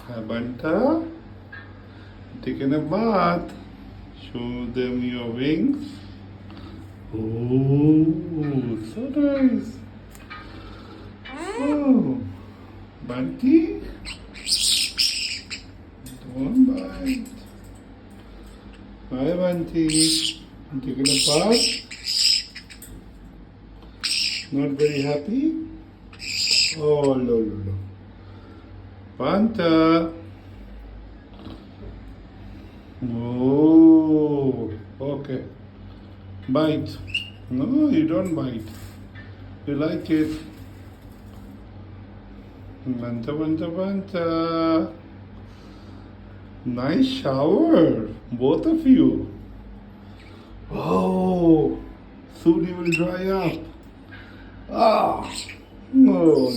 Banta, taking a bath. Show them your wings. Oh, so nice. Oh, Bunty, don't bite. Hi, Bunty. Taking a bath? Not very happy? Oh, no. Banta. Oh, okay. Bite. No, you don't bite. You like it. Banta. Nice shower, both of you. Oh, soon you will dry up. Ah, no.